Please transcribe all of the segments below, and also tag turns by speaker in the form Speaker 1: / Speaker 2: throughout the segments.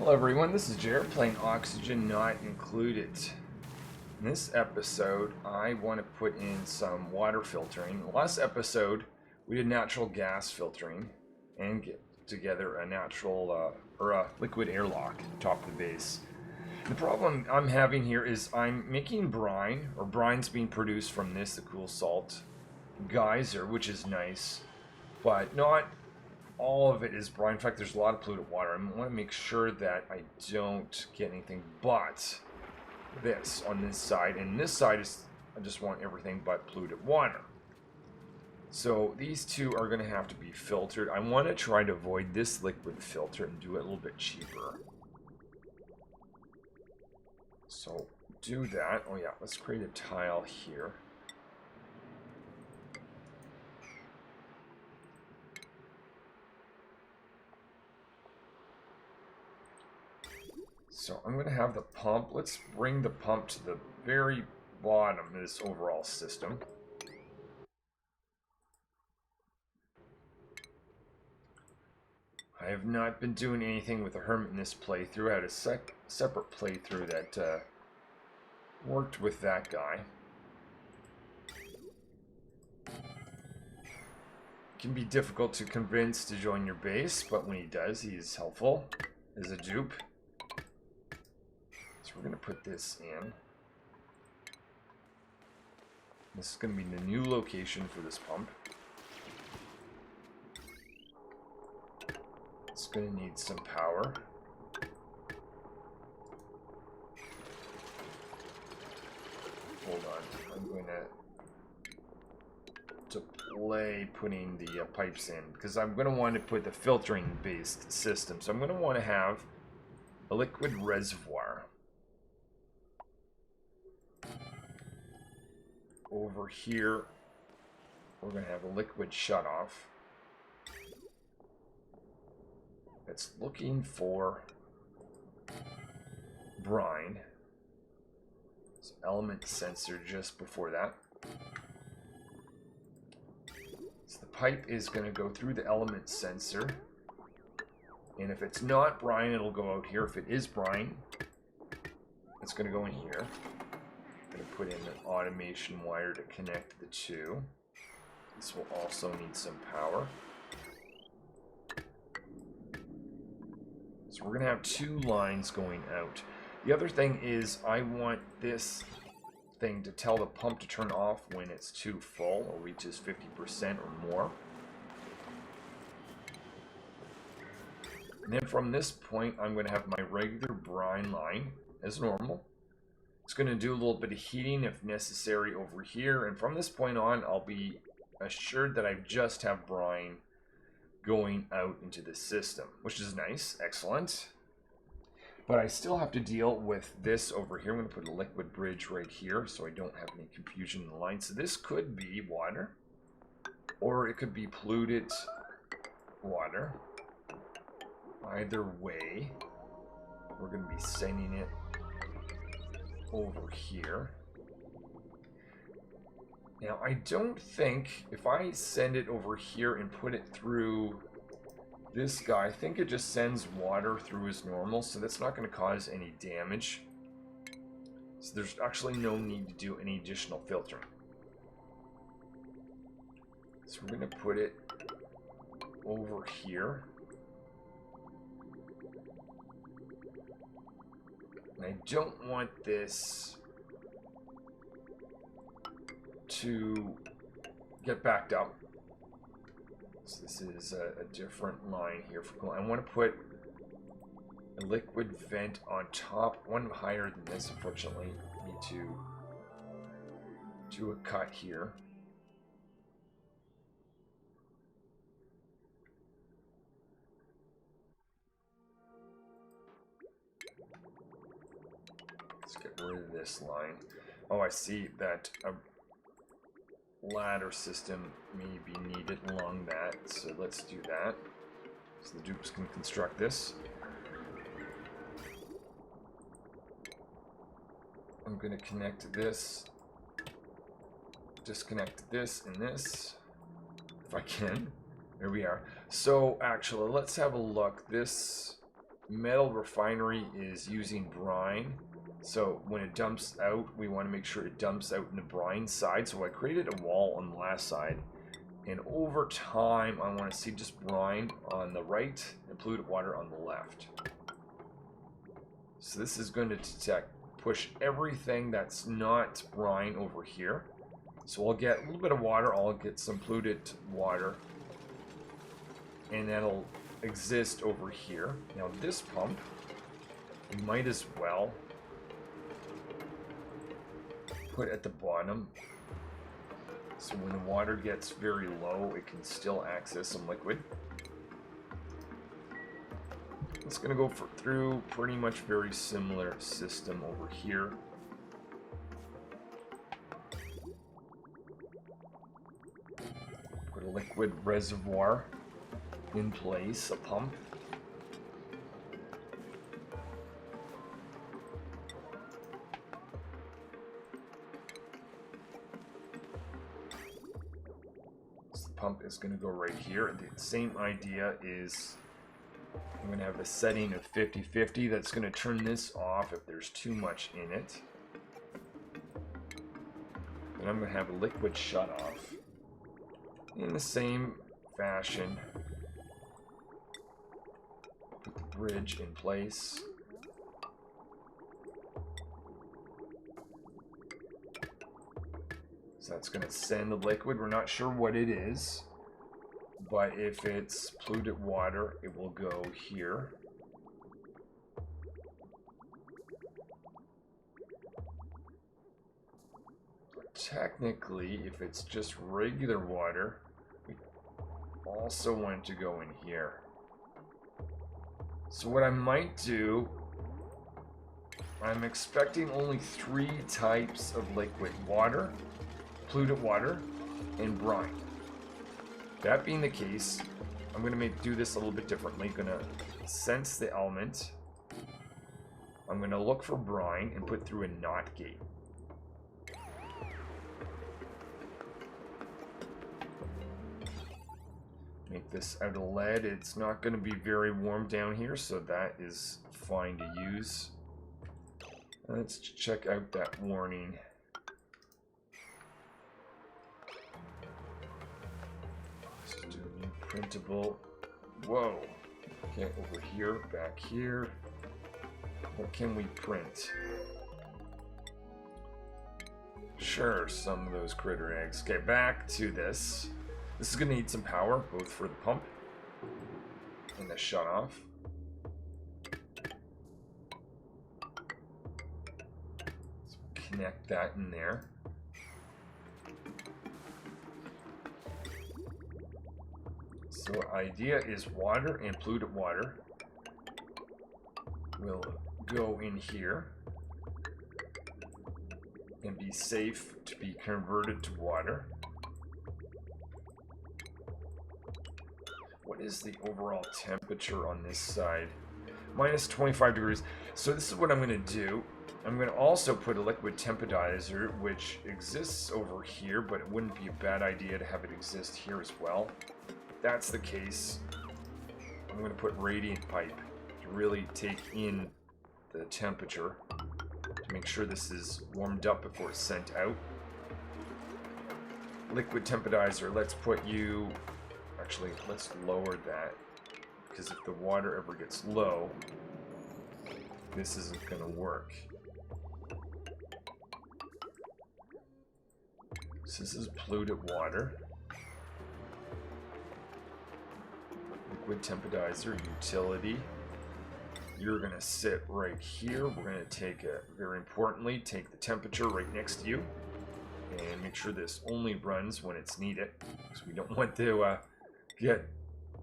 Speaker 1: Hello everyone, this is Jared playing Oxygen Not Included. In this episode, I want to put in some water filtering. Last episode, we did natural gas filtering and get together a natural or a liquid airlock atop the base. The problem I'm having here is I'm making brine, or brine's being produced from this, the cool salt geyser, which is nice, but not all of it is brine. In fact, there's a lot of polluted water. I want to make sure that I don't get anything but this on this side. And this side is, I just want everything but polluted water. So these two are going to have to be filtered. I want to try to avoid this liquid filter and do it a little bit cheaper. So do that. Oh yeah, let's create a tile here. So I'm going to have the pump. Let's bring the pump to the very bottom of this overall system. I have not been doing anything with the Hermit in this playthrough. I had a separate playthrough that worked with that guy. It can be difficult to convince to join your base, but when he does, he is helpful as a dupe. So we're going to put this in. This is going to be the new location for this pump. It's going to need some power. Hold on. I'm going to delay putting the pipes in because I'm going to want to put the filtering based system. So I'm going to want to have a liquid reservoir. Over here, we're going to have a liquid shutoff. It's looking for brine. So element sensor just before that. So the pipe is going to go through the element sensor. And if it's not brine, it'll go out here. If it is brine, it's going to go in here. I'm going to put in an automation wire to connect the two. This will also need some power. So we're going to have two lines going out. The other thing is I want this thing to tell the pump to turn off when it's too full or reaches 50% or more. And then from this point, I'm going to have my regular brine line as normal. It's going to do a little bit of heating if necessary over here, and from this point on I'll be assured that I just have brine going out into the system, which is nice, excellent. But I still have to deal with this over here. I'm going to put a liquid bridge right here so I don't have any confusion in the line. So this could be water, or it could be polluted water. Either way, we're going to be sending it over here. Now I don't think if I send it over here and put it through this guy, I think it just sends water through as normal, so that's not going to cause any damage. So there's actually no need to do any additional filtering. So we're going to put it over here. And I don't want this to get backed up. So this is a different line here. I want to put a liquid vent on top, one higher than this, unfortunately. Need to do a cut here. Let's get rid of this line. Oh, I see that a ladder system may be needed along that, so let's do that. So the dupes can construct this. I'm going to connect this, disconnect this and this, if I can. There we are. So actually, let's have a look. This metal refinery is using brine. So when it dumps out, we want to make sure it dumps out in the brine side. So I created a wall on the last side. And over time, I want to see just brine on the right and polluted water on the left. So this is going to detect, push everything that's not brine over here. So I'll get a little bit of water, I'll get some polluted water, and that'll exist over here. Now this pump, we might as well put at the bottom, so when the water gets very low, it can still access some liquid. It's going to go through pretty much very similar system over here. Put a liquid reservoir in place, a pump. So the pump is going to go right here. The same idea is I'm going to have a setting of 50-50. That's going to turn this off if there's too much in it. And I'm going to have a liquid shut off in the same fashion. Put the bridge in place. So that's going to send the liquid. We're not sure what it is, but if it's polluted water, it will go here. Technically, if it's just regular water, we also want to go in here. So what I might do, I'm expecting only 3 types of liquid: water, polluted water, and brine. That being the case, I'm going to do this a little bit differently. I'm going to sense the element. I'm going to look for brine and put through a NOT gate. Make this out of lead. It's not going to be very warm down here, so that is fine to use. Let's check out that warning. Let's do a new printable. Whoa. Okay, over here, back here. What can we print? Sure, some of those critter eggs. Okay, back to this. This is going to need some power, both for the pump and the shut off. So connect that in there. So idea is water and polluted water will go in here and be safe to be converted to water. What is the overall temperature on this side? Minus 25 degrees. So this is what I'm going to do. I'm going to also put a liquid temperature, which exists over here, but it wouldn't be a bad idea to have it exist here as well. If that's the case, I'm going to put radiant pipe to really take in the temperature to make sure this is warmed up before it's sent out. Liquid temperature, let's put you... Actually, let's lower that, because if the water ever gets low, this isn't going to work. So this is polluted water. Liquid temperature, utility. You're going to sit right here. We're going to take a, very importantly, take the temperature right next to you, and make sure this only runs when it's needed, because we don't want to get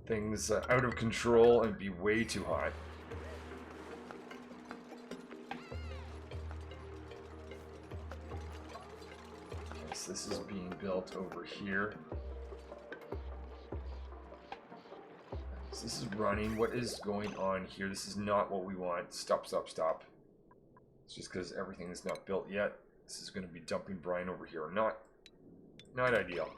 Speaker 1: things out of control and be way too hot. Okay, so this is being built over here. So this is running. What is going on here? This is not what we want. Stop, stop, stop. It's just because everything is not built yet. This is going to be dumping brine over here. Not ideal.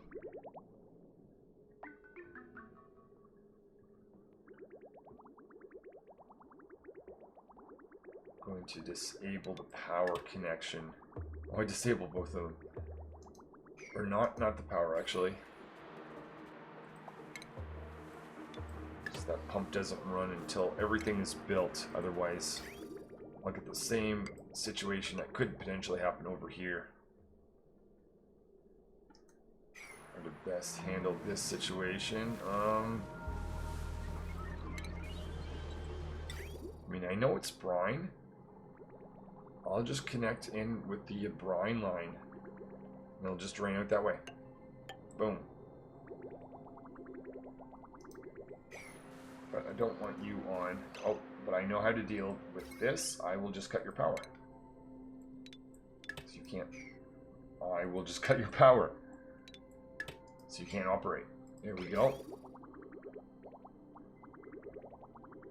Speaker 1: going to disable the power connection. Oh, I disabled both of them. Or not the power, actually. So that pump doesn't run until everything is built. Otherwise, I'll get the same situation that could potentially happen over here. How to best handle this situation? I mean, I know it's brine. I'll just connect in with the brine line. And it'll just drain out that way. Boom. But I don't want you on. Oh, but I know how to deal with this. I will just cut your power. So you can't. I will just cut your power. So you can't operate. There we go.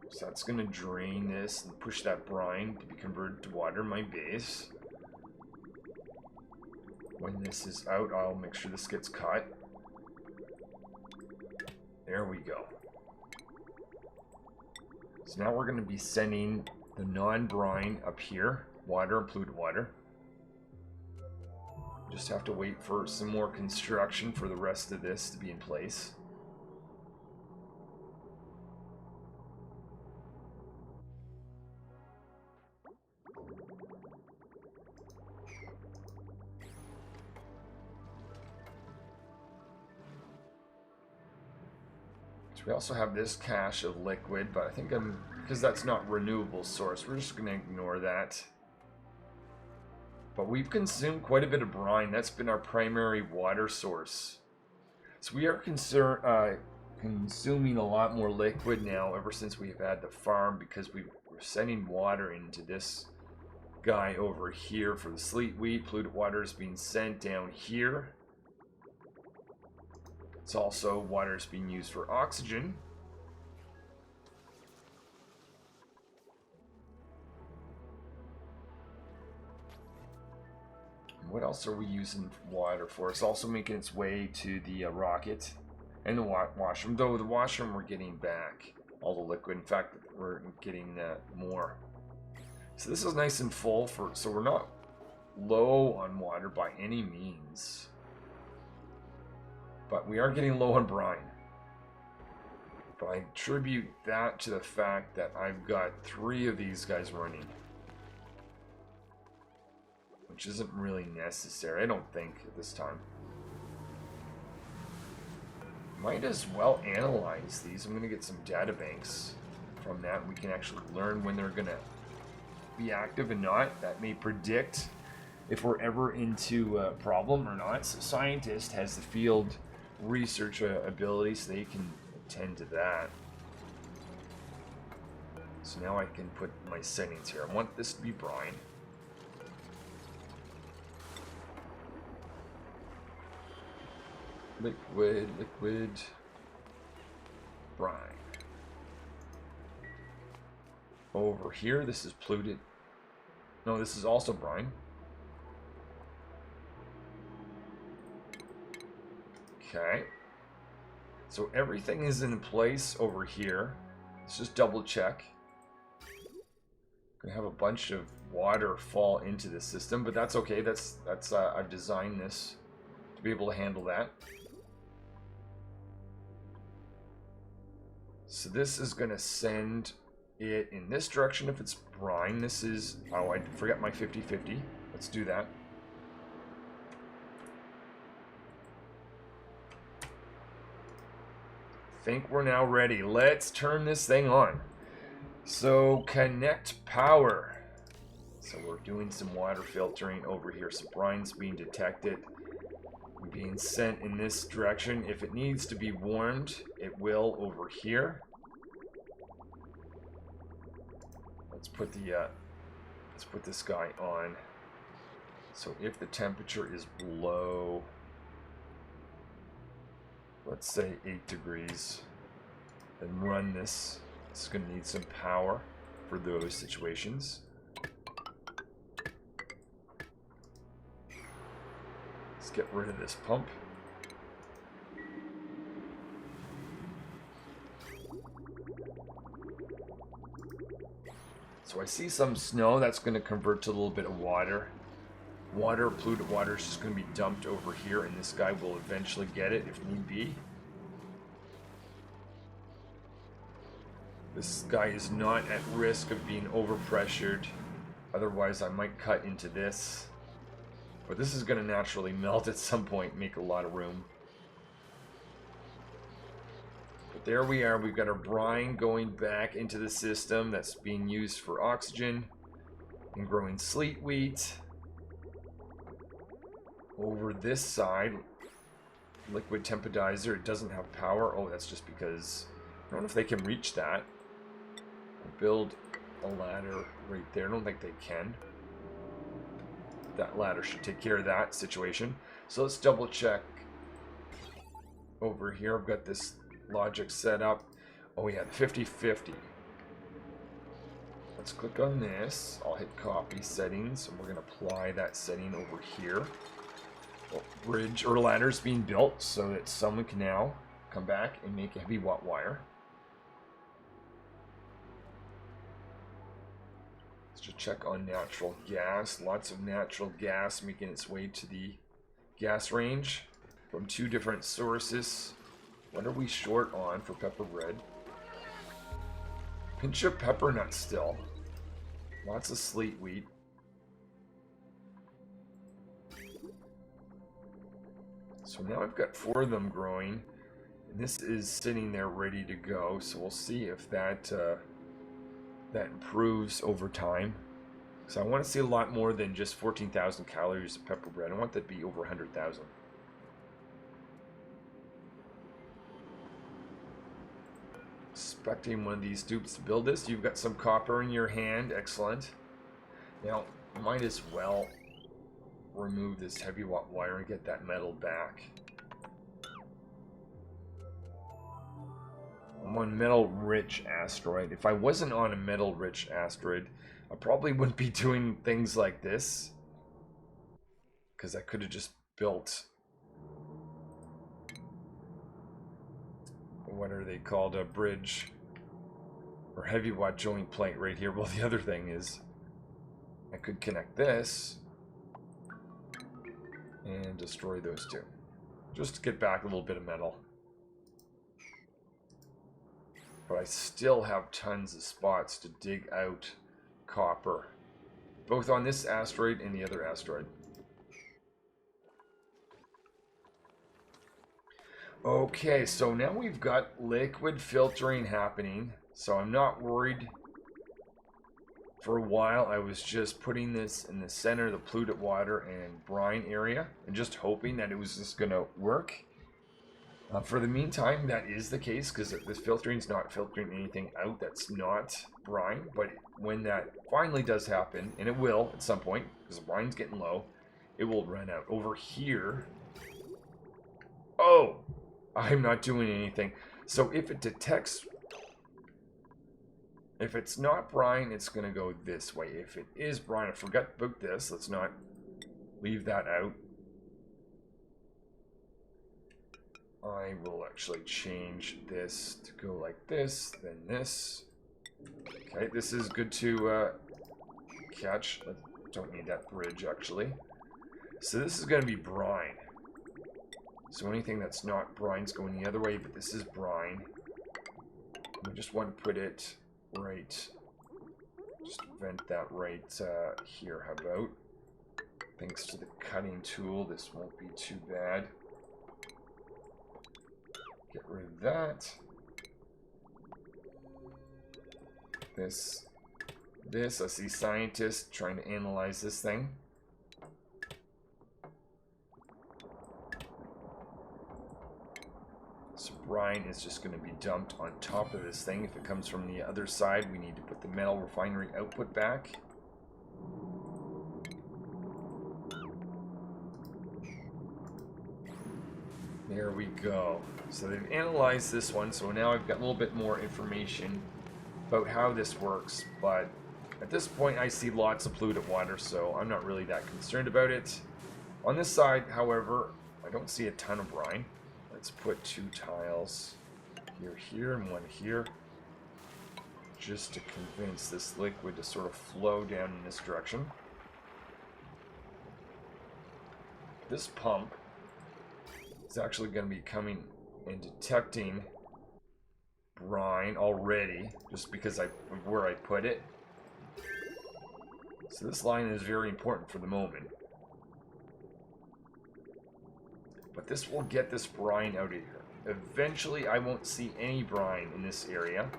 Speaker 1: So that's going to drain this and push that brine to be converted to water in my base. When this is out, I'll make sure this gets cut. There we go. So now we're going to be sending the non-brine up here. Water and polluted water. Just have to wait for some more construction for the rest of this to be in place. So we also have this cache of liquid, but I think because that's not renewable source, we're just going to ignore that. But we've consumed quite a bit of brine. That's been our primary water source. So we are consuming a lot more liquid now ever since we've had the farm, because we're sending water into this guy over here for the sleet wheat. Polluted water is being sent down here. It's also water is being used for oxygen. What else are we using water for? It's also making its way to the rocket and the washroom. Though the washroom we're getting back all the liquid. In fact, we're getting more. So this is nice and full, so we're not low on water by any means. But we are getting low on brine. But I attribute that to the fact that I've got 3 of these guys running. Which isn't really necessary, I don't think, at this time. Might as well analyze these. I'm going to get some data banks from that. We can actually learn when they're going to be active and not. That may predict if we're ever into a problem or not. So scientist has the field research ability, so they can attend to that. So now I can put my settings here. I want this to be brine. Liquid, brine. Over here, this is polluted. No, this is also brine. Okay. So everything is in place over here. Let's just double check. Gonna have a bunch of water fall into the system, but that's okay. That's I've designed this to be able to handle that. So this is going to send it in this direction if it's brine. This is... Oh, I forgot my 50-50. Let's do that. Think we're now ready. Let's turn this thing on. So, connect power. So we're doing some water filtering over here. So brine's being detected. Being sent in this direction. If it needs to be warmed, it will over here. Let's put this guy on. So if the temperature is below, let's say 8 degrees, then run this. It's going to need some power for those situations. Let's get rid of this pump. So I see some snow that's going to convert to a little bit of water. Water, polluted water is just going to be dumped over here, and this guy will eventually get it if need be. This guy is not at risk of being overpressured. Otherwise, I might cut into this. But this is going to naturally melt at some point, make a lot of room. But there we are. We've got our brine going back into the system that's being used for oxygen and growing sleet wheat. Over this side, liquid tempodizer, it doesn't have power. Oh, that's just because I don't know if they can reach that. I'll build a ladder right there. I don't think they can. That ladder should take care of that situation. So let's double check over here. I've got this logic set up. Oh yeah, 50-50. Let's click on this. I'll hit copy settings, and we're going to apply that setting over here. Well, bridge or ladder's being built so that someone can now come back and make a heavy watt wire. Let's just check on natural gas. Lots of natural gas making its way to the gas range from 2 different sources. What are we short on for pepper bread? Pinch of pepper nuts still. Lots of sleet wheat. So now I've got 4 of them growing, and this is sitting there ready to go. So we'll see if that that improves over time. So I want to see a lot more than just 14,000 calories of pepper bread. I want that to be over 100,000. Expecting one of these dupes to build this. You've got some copper in your hand. Excellent. Now, might as well remove this heavy watt wire and get that metal back. I'm on metal-rich asteroid. If I wasn't on a metal-rich asteroid, I probably wouldn't be doing things like this, because I could have just built, what are they called, a bridge or heavy watt joint plate right here. Well, the other thing is I could connect this and destroy those 2, just to get back a little bit of metal. But I still have tons of spots to dig out copper, both on this asteroid and the other asteroid. Okay, so now we've got liquid filtering happening, so I'm not worried. For a while, I was just putting this in the center of the polluted water and brine area and just hoping that it was just going to work. For the meantime, that is the case, because this filtering is not filtering anything out that's not brine. But when that finally does happen, and it will at some point, because the brine's getting low, it will run out. Over here... Oh! I'm not doing anything. So if it detects... If it's not brine, it's going to go this way. If it is brine, I forgot about this. Let's not leave that out. I will actually change this to go like this, then this. Okay, this is good to catch. I don't need that bridge, actually. So this is going to be brine. So anything that's not brine is going the other way, but this is brine. We just want to put it right, just vent that right here. How about? Thanks to the cutting tool, this won't be too bad. Get rid of that. This. I see scientists trying to analyze this thing. So brine is just going to be dumped on top of this thing. If it comes from the other side, we need to put the metal refinery output back. There we go. So they've analyzed this one, so now I've got a little bit more information about how this works. But at this point, I see lots of polluted water, so I'm not really that concerned about it. On this side, however, I don't see a ton of brine. Let's put 2 tiles here, and 1 here. just to convince this liquid to sort of flow down in this direction. This pump is actually going to be coming and detecting brine already, just because of where I put it. So this line is very important for the moment. But this will get this brine out of here. Eventually, I won't see any brine in this area,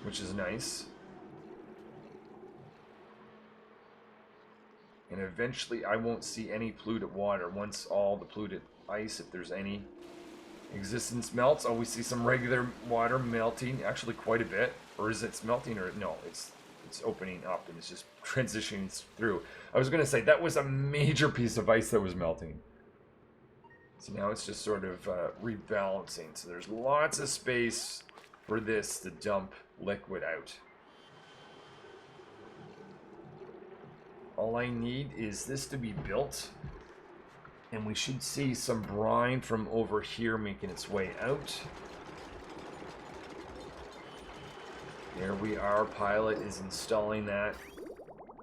Speaker 1: which is nice. And eventually, I won't see any polluted water once all the polluted ice, if there's any existence, melts. Oh, we see some regular water melting, actually quite a bit. Or is it melting, or no, it's opening up and it's just transitioning through. I was going to say that was a major piece of ice that was melting. So now it's just sort of rebalancing. So there's lots of space for this to dump liquid out. All I need is this to be built, and we should see some brine from over here making its way out. There we are. Pilot is installing that.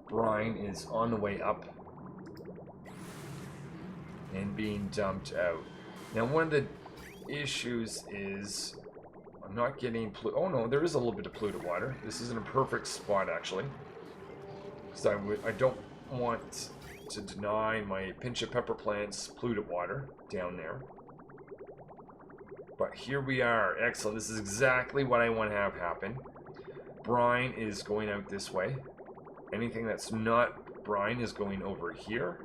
Speaker 1: Brine is on the way up and being dumped out. Now, one of the issues is I'm not getting oh no, there is a little bit of polluted water. This isn't a perfect spot, actually, because I don't want to deny my pinch of pepper plants polluted water down there. But here we are. Excellent. This is exactly what I want to have happen. Brine is going out this way. Anything that's not brine is going over here.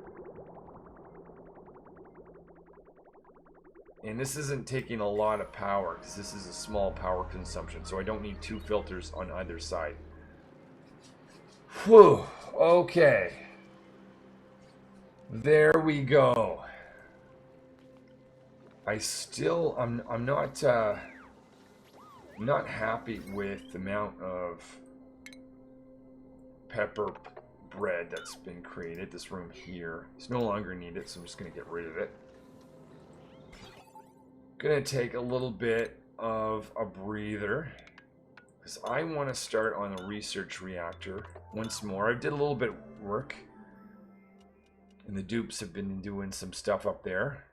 Speaker 1: And this isn't taking a lot of power, because this is a small power consumption, so I don't need two filters on either side. Whew. Okay. There we go. I'm not happy with the amount of pepper bread that's been created. This room here is no longer needed, so I'm just going to get rid of it. Going to take a little bit of a breather, because I want to start on the research reactor once more. I did a little bit of work, and the dupes have been doing some stuff up there.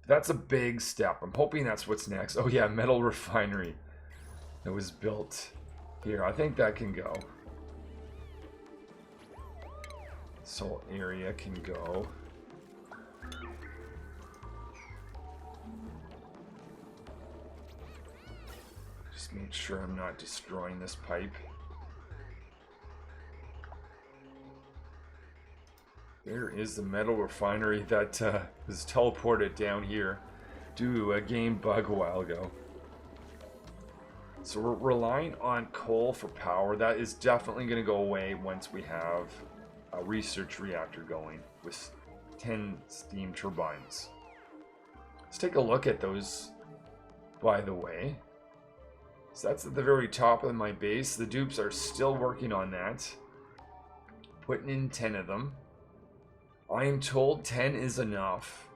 Speaker 1: That's a big step. I'm hoping that's what's next. Oh yeah, metal refinery that was built here. I think that can go. Salt area can go. Just make sure I'm not destroying this pipe. There is the metal refinery that was teleported down here due to a game bug a while ago. So we're relying on coal for power. That is definitely going to go away once we have a research reactor going with 10 steam turbines. Let's take a look at those, by the way. So that's at the very top of my base. The dupes are still working on that. Putting in 10 of them. I am told 10 is enough,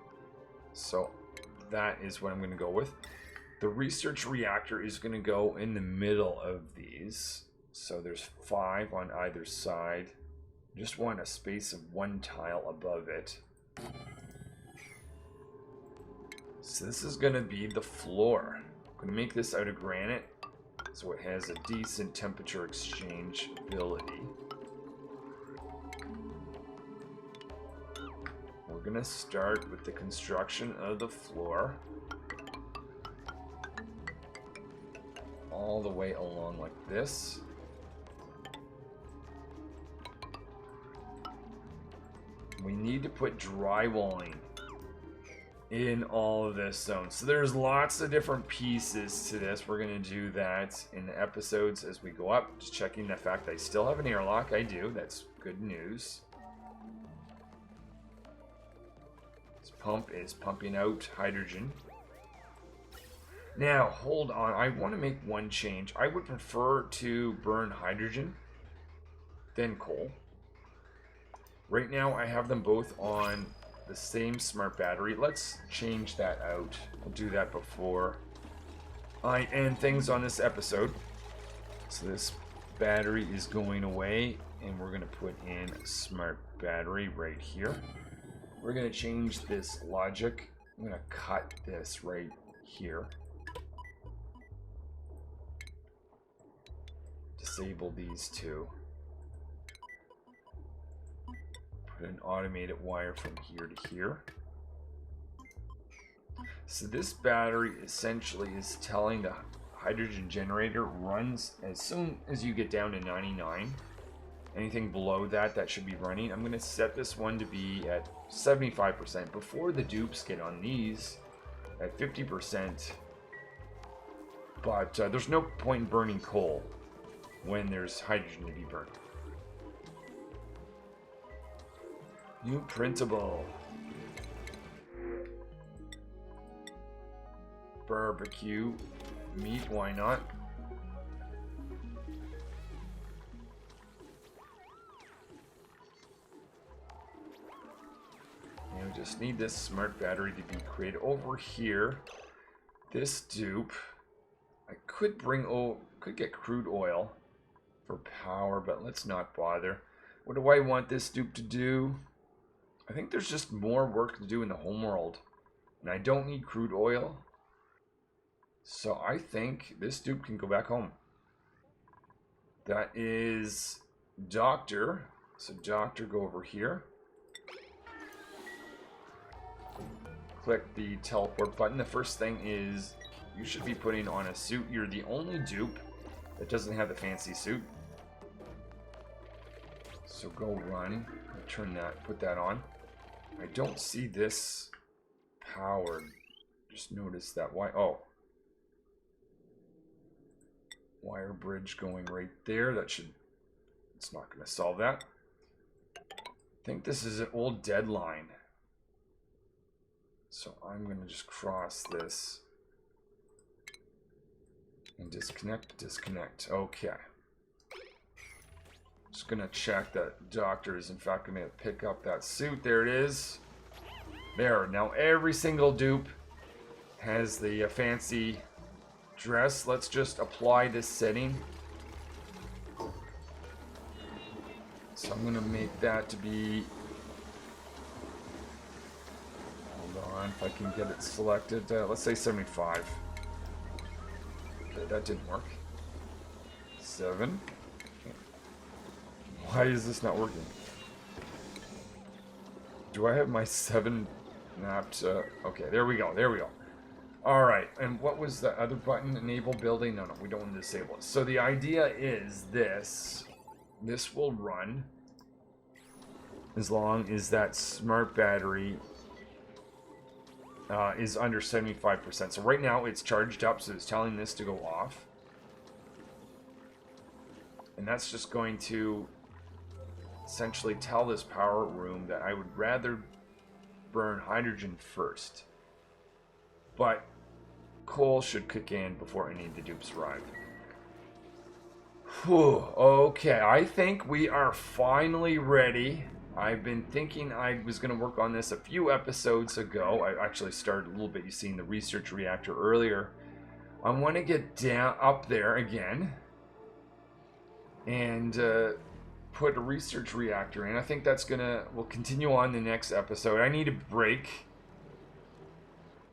Speaker 1: so that is what I'm going to go with. The research reactor is going to go in the middle of these, so there's 5 on either side. Just want a space of 1 tile above it. So this is going to be the floor. I'm going to make this out of granite, so it has a decent temperature exchange ability. We're going to start with the construction of the floor. All the way along like this. We need to put drywalling in all of this zone. So there's lots of different pieces to this. We're going to do that in the episodes as we go up. Just checking the fact I still have an airlock. I do. That's good news. Pump is pumping out hydrogen. Now, hold on. I want to make one change. I would prefer to burn hydrogen than coal. Right now, I have them both on the same smart battery. Let's change that out. We'll do that before I end things on this episode. So this battery is going away, and we're going to put in a smart battery right here. We're going to change this logic. I'm going to cut this right here. Disable these two. Put an automated wire from here to here. So this battery essentially is telling the hydrogen generator runs as soon as you get down to 99. Anything below that, that should be running. I'm going to set this one to be at 75% before the dupes get on these at 50%. But there's no point in burning coal when there's hydrogen to be burned. New printable. Barbecue meat, why not? You just need this smart battery to be created over here. This dupe, I could get crude oil for power, but let's not bother. What do I want this dupe to do? I think there's just more work to do in the homeworld, and I don't need crude oil. So I think this dupe can go back home. That is Doctor. So Doctor, go over here. Click the teleport button. The first thing is you should be putting on a suit. You're the only dupe that doesn't have the fancy suit. So go run. Turn that, put that on. I don't see this powered. Just notice that. Why? Oh. Wire bridge going right there. That should... It's not going to solve that. I think this is an old deadline. So I'm going to just cross this. And disconnect. Okay. Just going to check that Doctor is in fact going to pick up that suit. There it is. There. Now every single dupe has the fancy dress. Let's just apply this setting. So I'm going to make that to be... Hold on, if I can get it selected. Let's say 75. Okay, that didn't work. 7. Why is this not working? Do I have my 7 mapped? Okay, there we go. There we go. Alright, and what was the other button? Enable building? No, we don't want to disable it. So the idea is this. This will run as long as that smart battery is under 75%. So right now it's charged up, so it's telling this to go off. And that's just going to essentially tell this power room that I would rather burn hydrogen first. But coal should kick in before any of the dupes arrive. Whew, okay, I think we are finally ready. I've been thinking I was going to work on this a few episodes ago. I actually started a little bit, you seen the research reactor earlier. I want to get down up there again and put a research reactor in. I think that's we'll continue on the next episode. I need a break.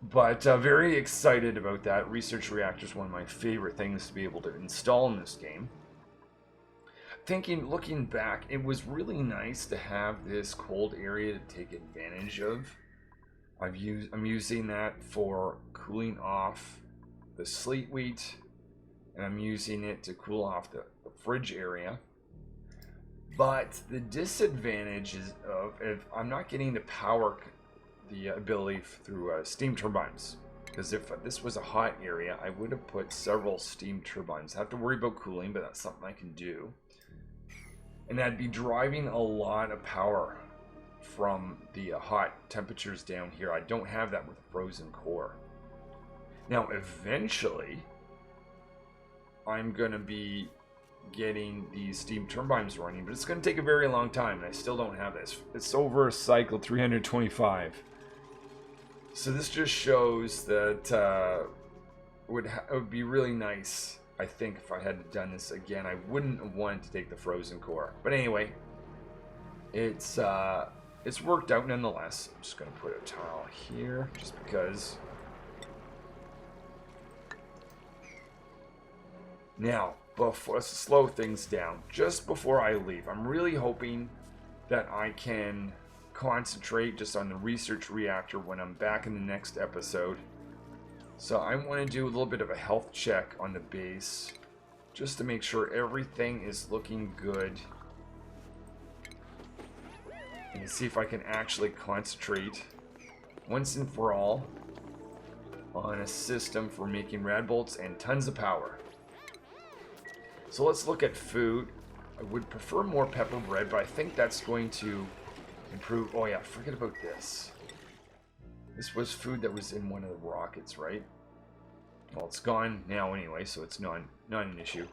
Speaker 1: But very excited about that. Research reactor is one of my favorite things to be able to install in this game. Looking back, it was really nice to have this cold area to take advantage of. I'm using that for cooling off the sleet wheat, and I'm using it to cool off the fridge area. But the disadvantage is if I'm not getting the power, the ability through steam turbines. Because if this was a hot area, I would have put several steam turbines. I have to worry about cooling, but that's something I can do. And I'd be driving a lot of power from the hot temperatures down here. I don't have that with a frozen core. Now, eventually, I'm going to be getting these steam turbines running, but it's going to take a very long time, and I still don't have this. It's over cycle 325. So this just shows that it would be really nice, I think, if I had done this again. I wouldn't have wanted to take the frozen core. But anyway, it's worked out nonetheless. I'm just going to put a tile here, just because. Now, let's slow things down. Just before I leave, I'm really hoping that I can concentrate just on the research reactor when I'm back in the next episode. So I want to do a little bit of a health check on the base, just to make sure everything is looking good. And see if I can actually concentrate once and for all on a system for making rad bolts and tons of power. So let's look at food. I would prefer more pepper bread, but I think that's going to improve. Oh yeah, forget about this. This was food that was in one of the rockets, right? Well, it's gone now anyway, so it's not an issue.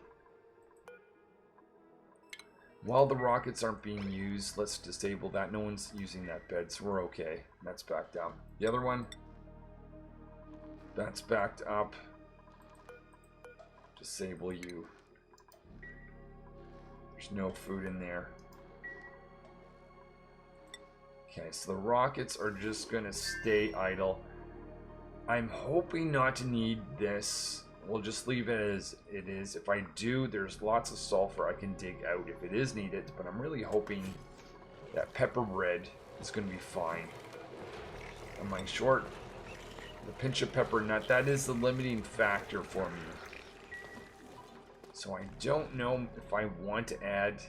Speaker 1: While the rockets aren't being used, let's disable that. No one's using that bed, so we're okay. That's backed down. The other one, that's backed up. Disable you. There's no food in there. Okay, so the rockets are just gonna stay idle. I'm hoping not to need this. We'll just leave it as it is. If I do, there's lots of sulfur I can dig out if it is needed, but I'm really hoping that pepper bread is going to be fine. Am I short? The pinch of pepper nut, that is the limiting factor for me. So I don't know if I want to add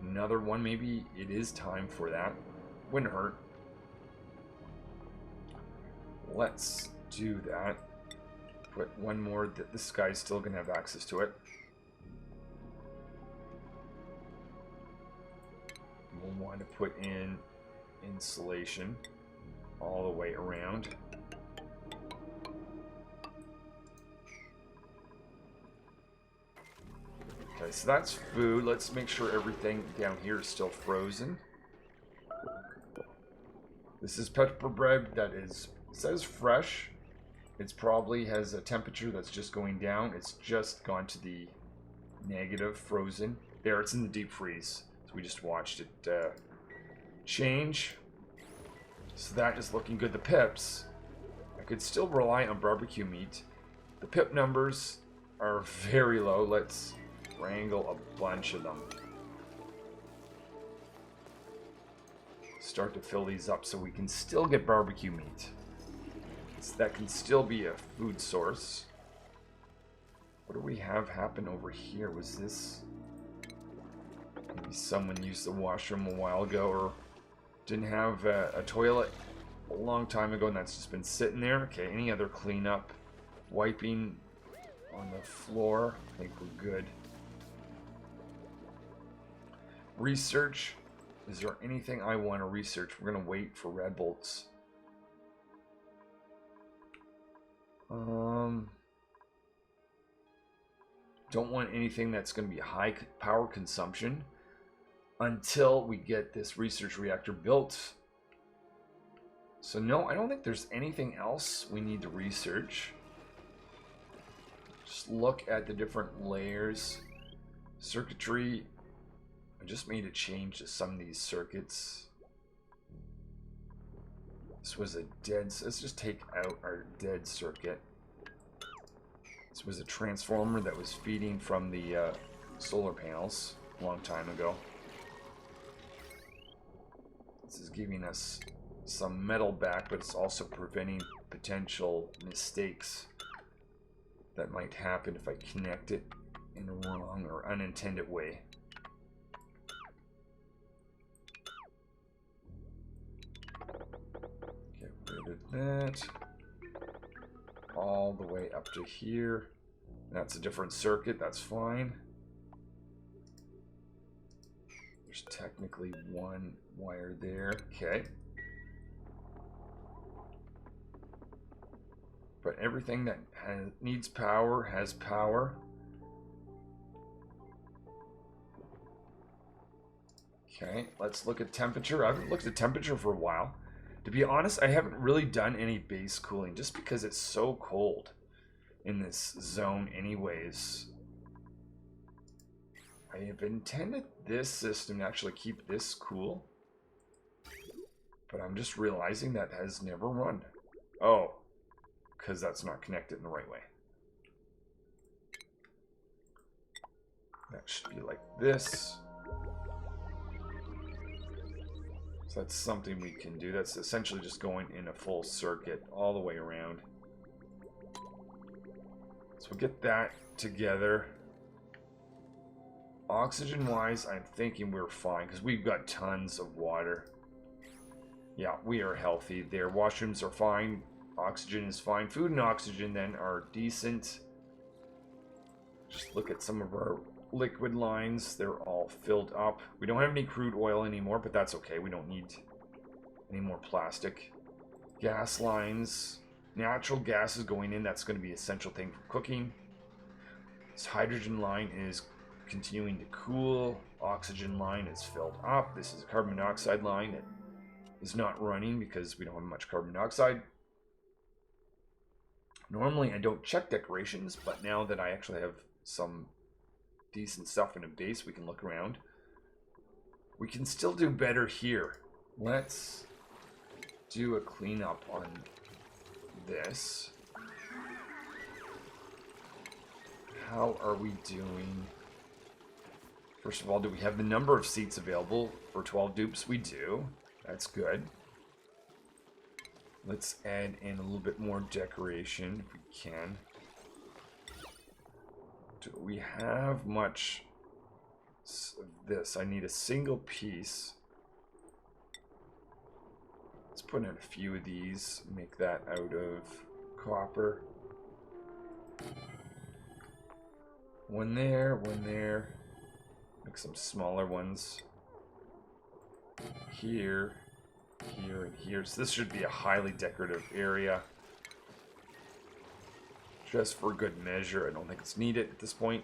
Speaker 1: another one. Maybe it is time for that. Wouldn't hurt. Let's do that. Put one more that this guy's still gonna have access to it. We'll want to put in insulation all the way around. Okay, so that's food. Let's make sure everything down here is still frozen. This is pepper bread that says fresh. It probably has a temperature that's just going down. It's just gone to the negative, frozen. There, it's in the deep freeze. So we just watched it change. So that is looking good. The pips, I could still rely on barbecue meat. The pip numbers are very low. Let's wrangle a bunch of them. Start to fill these up so we can still get barbecue meat. That can still be a food source. What do we have happen over here? Was this... Maybe someone used the washroom a while ago or didn't have a toilet a long time ago and that's just been sitting there. Okay, any other cleanup? Wiping on the floor. I think we're good. Research. Is there anything I want to research? We're going to wait for red bolts. Don't want anything that's going to be high power consumption until we get this research reactor built. So no, I don't think there's anything else we need to research. Just look at the different layers. Circuitry. I just made a change to some of these circuits. This was a dead... Let's just take out our dead circuit. This was a transformer that was feeding from the solar panels a long time ago. This is giving us some metal back, but it's also preventing potential mistakes that might happen if I connect it in a wrong or unintended way. Get rid of that. All the way up to here. That's a different circuit, that's fine. There's technically one wire there. Okay. But everything that needs power has power. Okay, let's look at temperature. I haven't looked at temperature for a while. To be honest, I haven't really done any base cooling just because it's so cold. in this zone anyways. I have intended this system to actually keep this cool, but I'm just realizing that has never run. Oh, because that's not connected in the right way. That should be like this. So that's something we can do. That's essentially just going in a full circuit all the way around. So we'll get that together. Oxygen-wise, I'm thinking we're fine because we've got tons of water. Yeah, we are healthy there. Washrooms are fine. Oxygen is fine. Food and oxygen then are decent. Just look at some of our liquid lines. They're all filled up. We don't have any crude oil anymore, but that's okay. We don't need any more plastic. Gas lines. Natural gas is going in. That's going to be an essential thing for cooking. This hydrogen line is continuing to cool. Oxygen line is filled up. This is a carbon monoxide line that is not running because we don't have much carbon dioxide. Normally I don't check decorations, but now that I actually have some decent stuff in a base, we can look around. We can still do better here. Let's do a cleanup on this. How are we doing? First of all, do we have the number of seats available for 12 dupes? We do. That's good. Let's add in a little bit more decoration if we can. Do we have much of this? I need a single piece. Let's put in a few of these. Make that out of copper. One there, one there. Make some smaller ones. Here, here, and here. So this should be a highly decorative area. Just for good measure. I don't think it's needed at this point.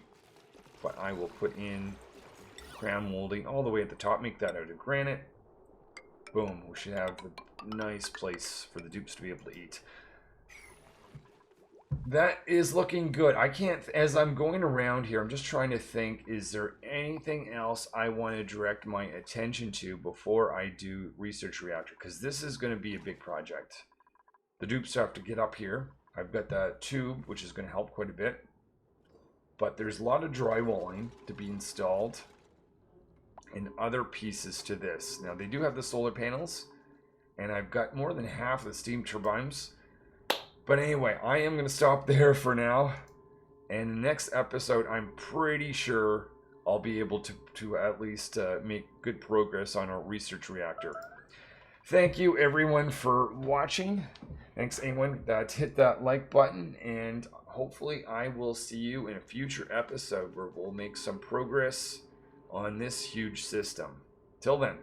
Speaker 1: But I will put in crown molding all the way at the top. Make that out of granite. Boom. We should have a nice place for the dupes to be able to eat. That is looking good. I can't, as I'm going around here, I'm just trying to think, is there anything else I want to direct my attention to before I do research reactor? Because this is going to be a big project. The dupes have to get up here. I've got that tube, which is going to help quite a bit. But there's a lot of drywalling to be installed and other pieces to this. Now, they do have the solar panels, and I've got more than half of the steam turbines. But anyway, I am going to stop there for now. And the next episode, I'm pretty sure I'll be able to at least make good progress on our research reactor. Thank you, everyone, for watching. Thanks, anyone that hit that like button. And hopefully I will see you in a future episode where we'll make some progress on this huge system. Till then.